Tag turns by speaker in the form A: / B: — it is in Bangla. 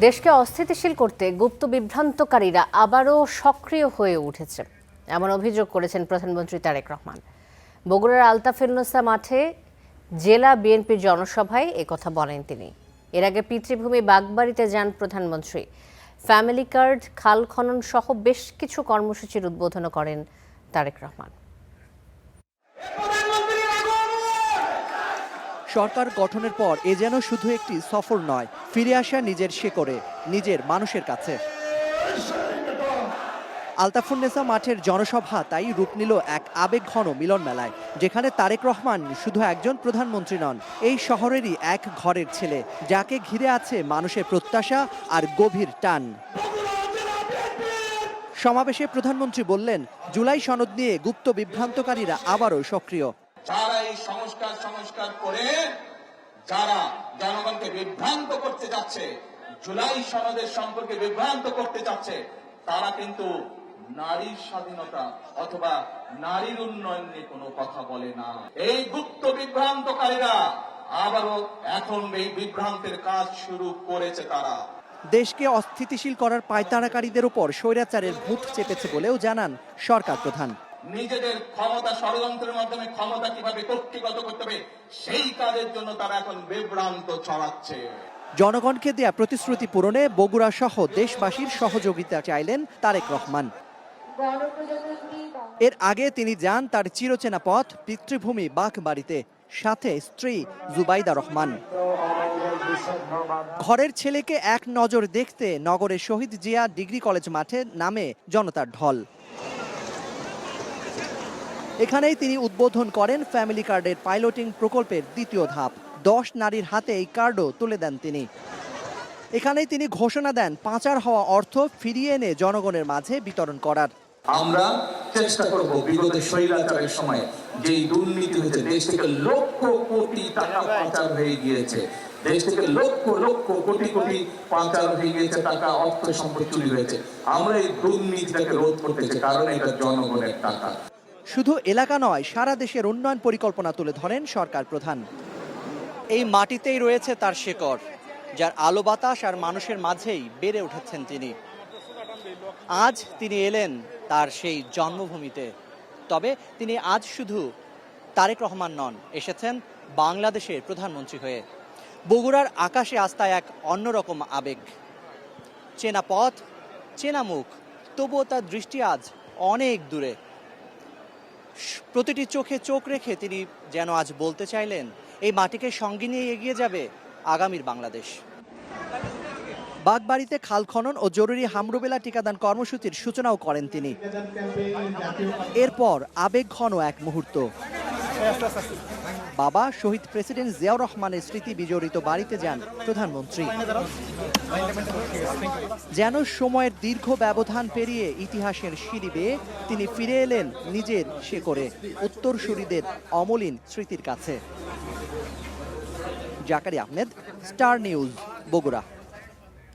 A: দেশকে অস্থিতিশীল করতে গুপ্ত বিভ্রান্তকারীরা আবারও সক্রিয় হয়ে উঠেছে, এমন অভিযোগ করেছেন প্রধানমন্ত্রী তারেক রহমান। বগুড়ার আলতাফুন্নেসা মাঠে জেলা বিএনপির জনসভায় একথা বলেন তিনি। এর আগে পিতৃভূমি বাগবাড়িতে যান প্রধানমন্ত্রী। ফ্যামিলি কার্ড, খাল খনন সহ বেশ কিছু কর্মসূচির উদ্বোধন করেন তারেক রহমান।
B: সরকার গঠনের পর এ যেন শুধু একটি সফর নয়, ফিরে আসা নিজের শেকড়ে, নিজের মানুষের কাছে। আলতাফুন্নেসা মাঠের জনসভা তাই রূপ নিল এক আবেগঘন মিলন মেলায়, যেখানে তারেক রহমান শুধু একজন প্রধানমন্ত্রী নন, এই শহরেরই এক ঘরের ছেলে, যাকে ঘিরে আছে মানুষের প্রত্যাশা আর গভীর টান। সমাবেশে প্রধানমন্ত্রী বললেন, জুলাই সনদ নিয়ে গুপ্ত বিভ্রান্তকারীরা আবারও সক্রিয়।
C: যারা এই সংস্কার করে যারা জনগণকে বিভ্রান্ত করতে যাচ্ছে, জুলাই সনদের সম্পর্কে বিভ্রান্ত করতে যাচ্ছে, তারা কিন্তু নারীর স্বাধীনতা অথবা নারীর উন্নয়ন নিয়ে কোনো কথা বলে না। এই গুপ্ত বিভ্রান্তকারীরা আবারও এখন এই বিভ্রান্তের কাজ শুরু করেছে। তারা
B: দেশকে অস্থিতিশীল করার পায়তারাকারীদের উপর স্বৈরাচারের ভূত চেপেছে বলেও জানান সরকার প্রধান।
C: নিজেদের ক্ষমতা ষড়যন্ত্রের মাধ্যমে ক্ষমতা কিভাবে কর্তৃগত করতে হবে, সেই কাজের জন্য তারা এখন বিভ্রান্ত ছড়াচ্ছে।
B: জনগণকে দেয়া প্রতিশ্রুতি পূরণে বগুড়া সহ দেশবাসীর সহযোগিতা চাইলেন তারেক রহমান। এর আগে তিনি যান তার চিরচেনা পথ পিতৃভূমি বাগবাড়িতে, সাথে স্ত্রী জুবাইদা রহমান। ঘরের ছেলেকে এক নজর দেখতে নগরের শহীদ জিয়া ডিগ্রি কলেজ মাঠে নামে জনতার ঢল। এখানেই তিনি উদ্বোধন করেন ফ্যামিলি কার্ডের পাইলটিং প্রকল্পের দ্বিতীয় ধাপ। 10 নারীর হাতে এই কার্ডও তুলে দেন তিনি। এখানেই তিনি ঘোষণা দেন পাচার হওয়া অর্থ ফিরিয়ে এনে জনগণের মাঝে বিতরণ করার।
C: আমরা চেষ্টা করব বিগত স্বৈরাচারের সময় যেই দুর্নীতি হয়েছে, দেশ থেকে লক্ষ কোটি টাকা পাচার হয়ে গিয়েছে, দেশ থেকে লক্ষ লক্ষ কোটি কোটি পাচার হয়ে গিয়েছে, টাকা অর্থ সম্পদ চুরি হয়েছে, আমরা এই দুর্নীতিটাকে রোধ করতে চাই, কারণ এটা জনগণের টাকা।
B: শুধু এলাকা নয়, সারা দেশের উন্নয়ন পরিকল্পনা তুলে ধরেন সরকার প্রধান। এই মাটিতেই রয়েছে তার শেকড়, যার আলো বাতাস আর মানুষের মাঝেই বেড়ে উঠেছেন তিনি। আজ তিনি এলেন তার সেই জন্মভূমিতে। তবে তিনি আজ শুধু তারেক রহমান নন, এসেছেন বাংলাদেশের প্রধানমন্ত্রী হয়ে। বগুড়ার আকাশে আস্তায় এক অন্যরকম আবেগ। চেনা পথ, চেনা মুখ, তবুও তার দৃষ্টি আজ অনেক দূরে। প্রতিটি চোখে চোখ রেখে তিনি যেন আজ বলতে চাইলেন, এই মাটিকে সঙ্গে নিয়ে এগিয়ে যাবে আগামীর বাংলাদেশ। বাগবাড়িতে খাল খনন ও জরুরি হামরুবেলা টিকাদান কর্মসূচির সূচনাও করেন তিনি। এরপর আবেগঘন এক মুহূর্ত। বাবা শহীদ প্রেসিডেন্ট জিয়াউর রহমানের স্মৃতি বিজড়িত বাড়িতে যান প্রধানমন্ত্রী। যেন সময়ের দীর্ঘ ব্যবধান পেরিয়ে ইতিহাসের সিঁড়ি বেয়ে তিনি ফিরে এলেন নিজের শেকড়ে, উত্তরসূরিদের অমলিন স্মৃতির কাছে। Zakaria Ahmed, star news, Bogura.